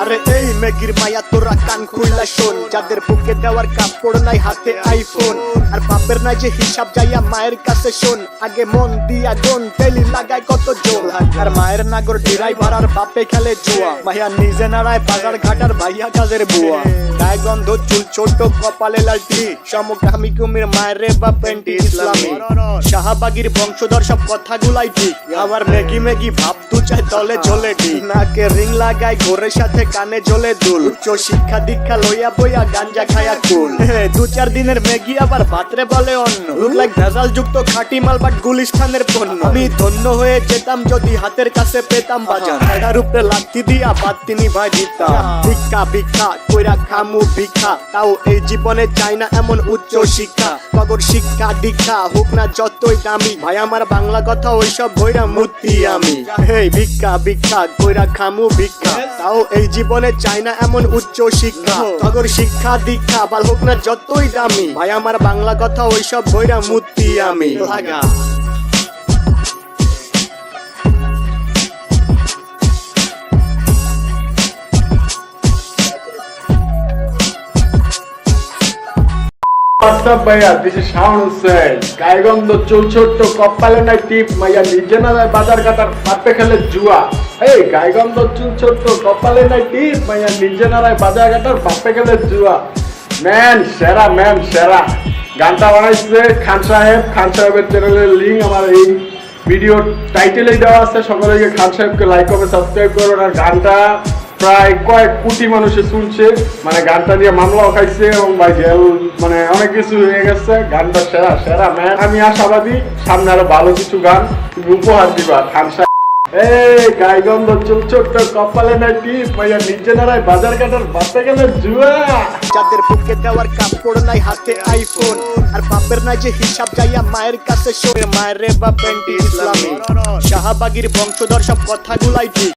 আরে এই মেগির মায়া তোরা কান খুইলা শোন, যাদের বুকে দেওয়ার কাপড় নাই হাতে আইফোন, আর বাপের নাই যে হিসাব যাইয়া মায়ের কাছে শোন, আগে মন দিয়া গন ডেলি লাগায় কত জোর, আর মায়ের নাগর ড্রাইভার আর বাপে খেলে জুয়া, মাইয়া নিজে নাড়ায় বাজার ঘাটার ভাইয়া কাজের বুয়া, গায়ে গন্ধ চুল ছোট কপালে লালটি, সমকামী কুমির মায়ের বা পেন্টি ইসলামী, শাহবাগীর বংশধর সব কথাগুলাই ঠিক, আবার মেগি মেগি ভাব তু চাই তলে ঝোলে ঠিক, নাকে রিং লাগায় ঘোরের সাথে কানে ঝোলে দুল, উচ্চ শিক্ষা দীক্ষা লইয়া বইয়া গাঞ্জা খায়া কুল, 2-4 দিনের মেগি আবার ভাতরে বলে অন্য, লুক লাইক ভেজাল যুক্ত খাঁটি মাল বাট গুলিস্তানের পণ্য, আমি ধন্য হয়ে যেতাম যদি হাতের কাছে পেতাম বাজার, এটার উপরে লাথি দিয়া বাদ তিনি ভাই দিতাম, ভিক্ষা ভিক্ষা কইরা খামু ভিক্ষা, তাও এই জীবনে চাই না এমন উচ্চ শিক্ষা, কগর শিক্ষা দীক্ষা হোক না যতই দামি, ভাই আমার বাংলা কথা ওইসব বইরা মূর্তি আমি, হেই ভিক্ষা ভিক্ষা কইরা খামু ভিক্ষা, তাও এই জীবনে চাই না এমন উচ্চ শিক্ষা, কগর শিক্ষা দীক্ষা বাল হোক না যতই দামি, ভাই আমার বাংলা কথা ওইসব বইরা মূর্তি আমি লাগা। What's up, Bhaiya? This is Shaun Hussain. গায়গন্ধ চুল ছোট্ট কপালে নাই টিপ, মাইয়া নিজে না যায় বাজার ঘাটার বাপে খেলে জুয়া। এই গায়গন্ধ চুল ছোট্ট কপালে নাই টিপ, মাইয়া নিজে না যায় বাজার ঘাটার বাপে খেলে জুয়া। ম্যান সেরা গানটা বানাইছে খান সাহেবের চ্যানেলের লিঙ্ক আমার এই ভিডিও টাইটেলেই দেওয়া আছে, সকলে গিয়ে খান সাহেবকে লাইক করবে, সাবস্ক্রাইব করুন। আর গানটা প্রায় কয়েক কোটি মানুষে শুনছে, মানে গানটা নিয়ে মামলাও খাইছে এবং ভাই জেল, মানে অনেক কিছু হয়ে গেছে। গানটা সেরা ম্যান। আমি আশাবাদী সামনে আরো ভালো কিছু গান তুমি উপহার দিবা খান সাহেব। এই গায়গন্ধ চুল ছোট্ট কপালে নাই টিপ, মাইয়া নিচে নাড়ায় বাজার ঘাটার বাপে গেলে জুয়া, যাদের বুকে দেওয়ার কাপড় নাই হাতে আইফোন, আর বাপের নাই যে হিসাব যাইয়া মায়ের কাছে শোনে, মায়ের বা পেন্টি ইসলামী, শাহবাগীর বংশধর সব কথাগুলাই ঠিক।